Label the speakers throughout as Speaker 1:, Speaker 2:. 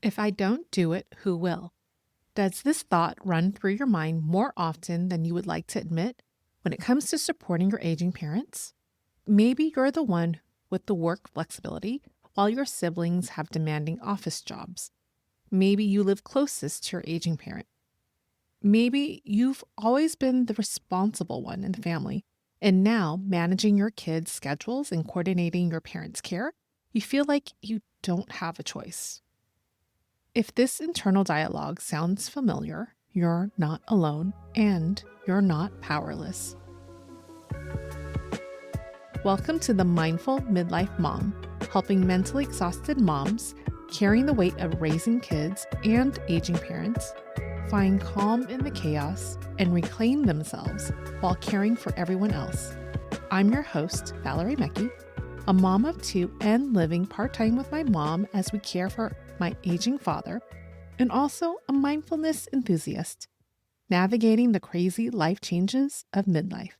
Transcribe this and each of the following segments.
Speaker 1: If I don't do it, who will? Does this thought run through your mind more often than you would like to admit when it comes to supporting your aging parents? Maybe you're the one with the work flexibility while your siblings have demanding office jobs. Maybe you live closest to your aging parent. Maybe you've always been the responsible one in the family, and now managing your kids' schedules and coordinating your parents' care, you feel like you don't have a choice. If this internal dialogue sounds familiar, you're not alone and you're not powerless. Welcome to the Mindful Midlife Mom, helping mentally exhausted moms carrying the weight of raising kids and aging parents find calm in the chaos and reclaim themselves while caring for everyone else. I'm your host, Valerie, a mom of two and living part-time with my mom as we care for my aging father, and also a mindfulness enthusiast, navigating the crazy life changes of midlife.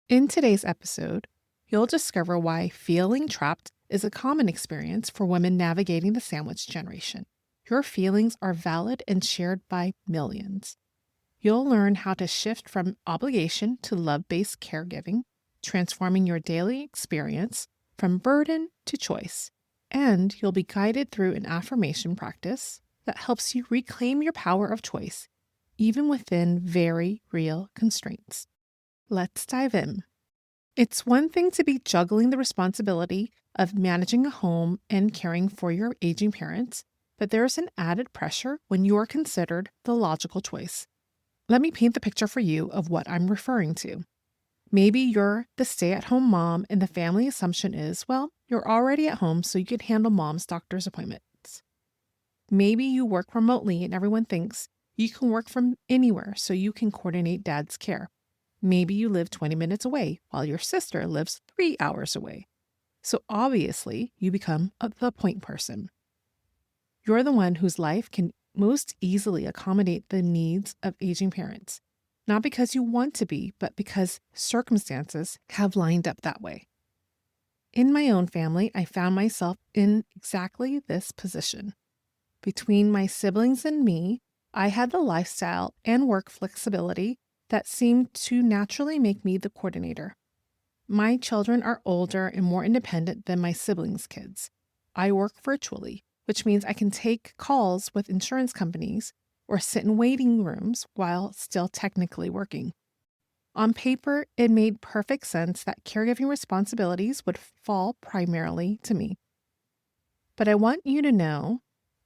Speaker 1: In today's episode, you'll discover why feeling trapped is a common experience for women navigating the sandwich generation. Your feelings are valid and shared by millions. You'll learn how to shift from obligation to love-based caregiving, transforming your daily experience from burden to choice. And you'll be guided through an affirmation practice that helps you reclaim your power of choice, even within very real constraints. Let's dive in. It's one thing to be juggling the responsibility of managing a home and caring for your aging parents, but there's an added pressure when you're considered the logical choice. Let me paint the picture for you of what I'm referring to. Maybe you're the stay-at-home mom and the family assumption is, well, you're already at home so you can handle mom's doctor's appointments. Maybe you work remotely and everyone thinks you can work from anywhere so you can coordinate dad's care. Maybe you live 20 minutes away while your sister lives 3 hours away. So obviously you become the point person. You're the one whose life can most easily accommodate the needs of aging parents. Not because you want to be, but because circumstances have lined up that way. In my own family, I found myself in exactly this position. Between my siblings and me, I had the lifestyle and work flexibility that seemed to naturally make me the coordinator. My children are older and more independent than my siblings' kids. I work virtually, which means I can take calls with insurance companies or sit in waiting rooms while still technically working. On paper, it made perfect sense that caregiving responsibilities would fall primarily to me. But I want you to know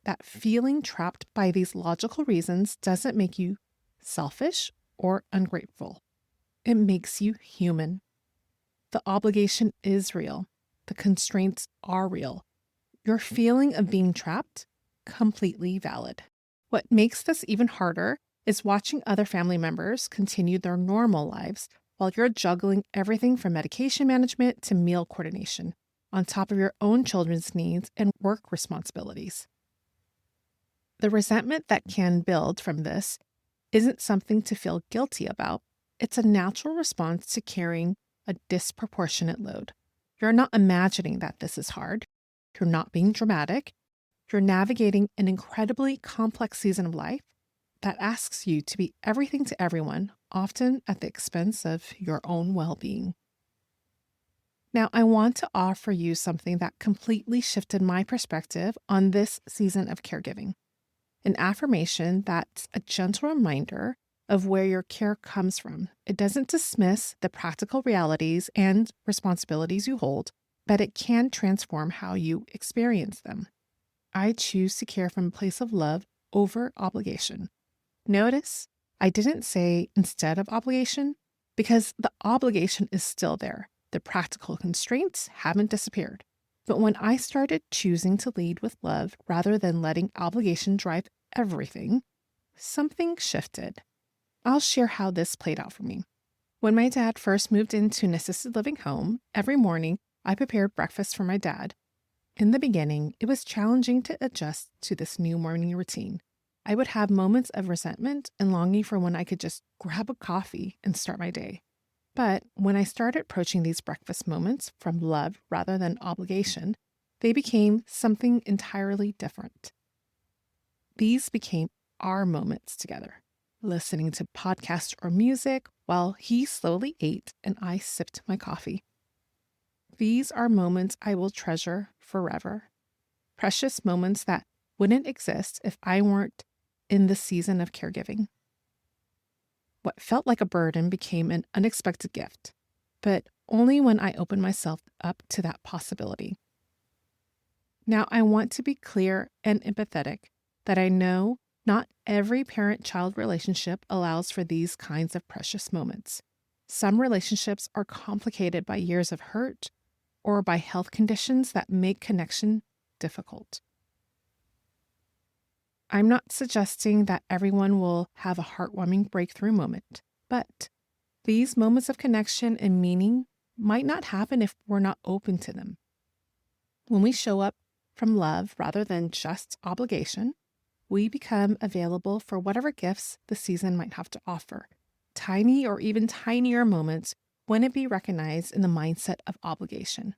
Speaker 1: that feeling trapped by these logical reasons doesn't make you selfish or ungrateful. It makes you human. The obligation is real. The constraints are real. Your feeling of being trapped, completely valid. What makes this even harder is watching other family members continue their normal lives while you're juggling everything from medication management to meal coordination, on top of your own children's needs and work responsibilities. The resentment that can build from this isn't something to feel guilty about. It's a natural response to carrying a disproportionate load. You're not imagining that this is hard. You're not being dramatic. You're navigating an incredibly complex season of life that asks you to be everything to everyone, often at the expense of your own well-being. Now, I want to offer you something that completely shifted my perspective on this season of caregiving. An affirmation that's a gentle reminder of where your care comes from. It doesn't dismiss the practical realities and responsibilities you hold, but it can transform how you experience them. I choose to care from a place of love over obligation. Notice I didn't say instead of obligation because the obligation is still there. The practical constraints haven't disappeared. But when I started choosing to lead with love rather than letting obligation drive everything, something shifted. I'll share how this played out for me. When my dad first moved into an assisted living home, every morning I prepared breakfast for my dad. In the beginning, it was challenging to adjust to this new morning routine. I would have moments of resentment and longing for when I could just grab a coffee and start my day. But when I started approaching these breakfast moments from love rather than obligation, they became something entirely different. These became our moments together, listening to podcasts or music while he slowly ate and I sipped my coffee. These are moments I will treasure forever. Precious moments that wouldn't exist if I weren't in the season of caregiving. What felt like a burden became an unexpected gift, but only when I opened myself up to that possibility. Now, I want to be clear and empathetic that I know not every parent-child relationship allows for these kinds of precious moments. Some relationships are complicated by years of hurt or by health conditions that make connection difficult. I'm not suggesting that everyone will have a heartwarming breakthrough moment, but these moments of connection and meaning might not happen if we're not open to them. When we show up from love rather than just obligation, we become available for whatever gifts the season might have to offer. Tiny or even tinier moments wouldn't be recognized in the mindset of obligation.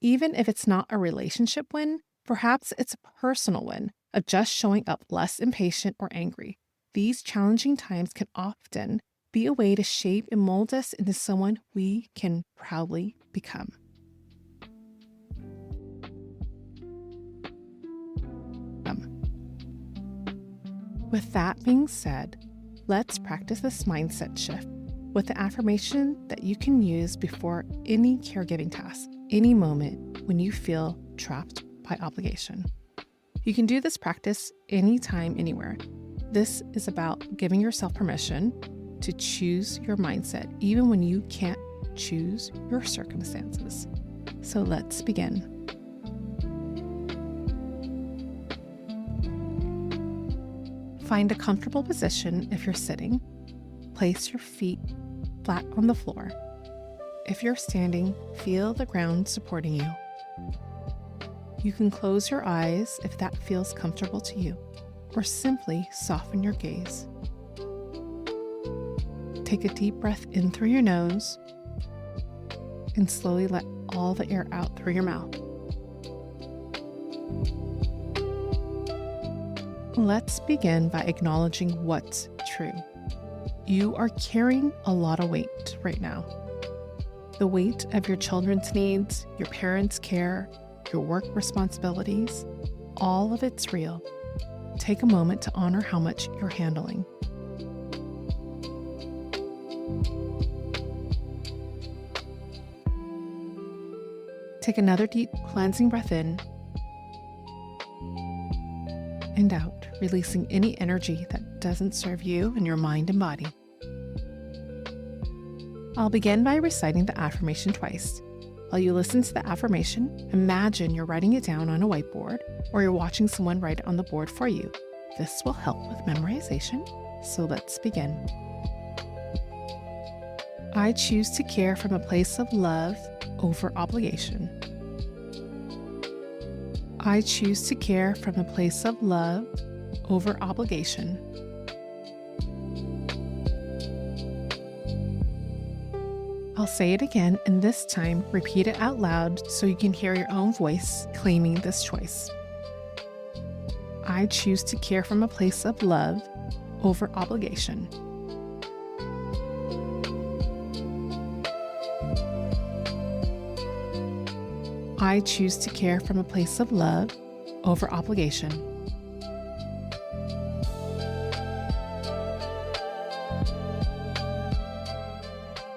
Speaker 1: Even if it's not a relationship win, perhaps it's a personal win of just showing up less impatient or angry. These challenging times can often be a way to shape and mold us into someone we can proudly become. With that being said, let's practice this mindset shift with the affirmation that you can use before any caregiving task, any moment when you feel trapped by obligation. You can do this practice anytime, anywhere. This is about giving yourself permission to choose your mindset, even when you can't choose your circumstances. So let's begin. Find a comfortable position if you're sitting. Place your feet flat on the floor. If you're standing, feel the ground supporting you. You can close your eyes if that feels comfortable to you, or simply soften your gaze. Take a deep breath in through your nose and slowly let all the air out through your mouth. Let's begin by acknowledging what's true. You are carrying a lot of weight right now. The weight of your children's needs, your parents' care, your work responsibilities, all of it's real. Take a moment to honor how much you're handling. Take another deep cleansing breath in and out, releasing any energy that doesn't serve you and your mind and body. I'll begin by reciting the affirmation twice. While you listen to the affirmation, imagine you're writing it down on a whiteboard or you're watching someone write it on the board for you. This will help with memorization, so let's begin. I choose to care from a place of love over obligation. I choose to care from a place of love over obligation. I'll say it again, and this time repeat it out loud so you can hear your own voice claiming this choice. I choose to care from a place of love over obligation. I choose to care from a place of love over obligation.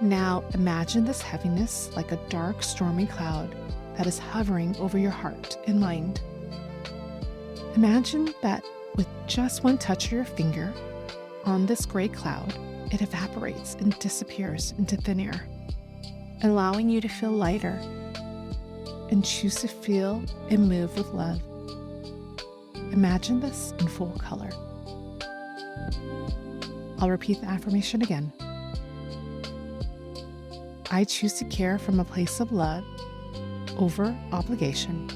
Speaker 1: Now imagine this heaviness like a dark, stormy cloud that is hovering over your heart and mind. Imagine that with just one touch of your finger on this gray cloud, it evaporates and disappears into thin air, allowing you to feel lighter and choose to feel and move with love. Imagine this in full color. I'll repeat the affirmation again. I choose to care from a place of love over obligation.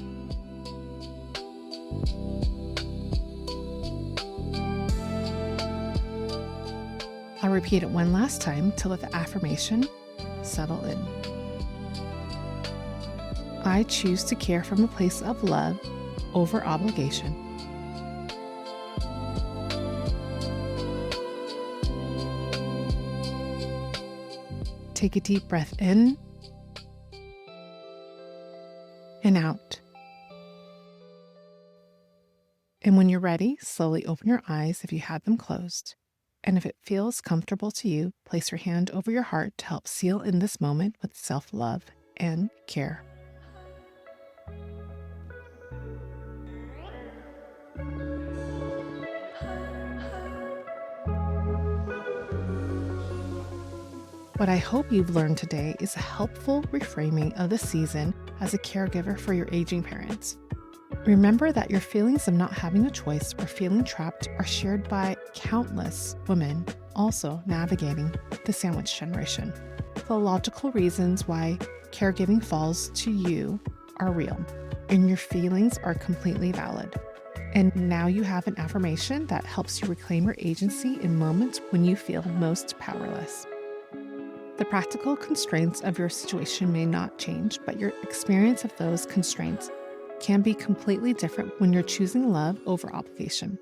Speaker 1: I'll repeat it one last time to let the affirmation settle in. I choose to care from a place of love over obligation. Take a deep breath in and out. And when you're ready, slowly open your eyes if you had them closed. And if it feels comfortable to you, place your hand over your heart to help seal in this moment with self-love and care. What I hope you've learned today is a helpful reframing of the season as a caregiver for your aging parents. Remember that your feelings of not having a choice or feeling trapped are shared by countless women also navigating the sandwich generation. The logical reasons why caregiving falls to you are real, and your feelings are completely valid. And now you have an affirmation that helps you reclaim your agency in moments when you feel most powerless. The practical constraints of your situation may not change, but your experience of those constraints can be completely different when you're choosing love over obligation.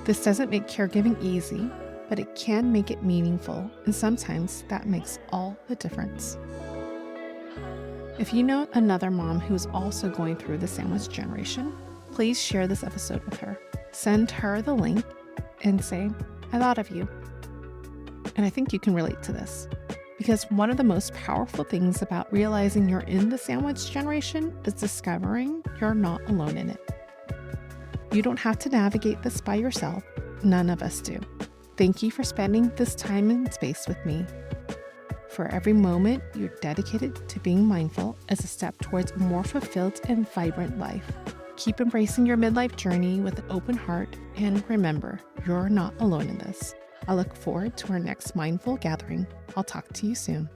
Speaker 1: This doesn't make caregiving easy, but it can make it meaningful, and sometimes that makes all the difference. If you know another mom who's also going through the sandwich generation, please share this episode with her. Send her the link and say, "I thought of you." And I think you can relate to this. Because one of the most powerful things about realizing you're in the sandwich generation is discovering you're not alone in it. You don't have to navigate this by yourself. None of us do. Thank you for spending this time and space with me. For every moment you're dedicated to being mindful as a step towards a more fulfilled and vibrant life. Keep embracing your midlife journey with an open heart, and remember, you're not alone in this. I look forward to our next mindful gathering. I'll talk to you soon.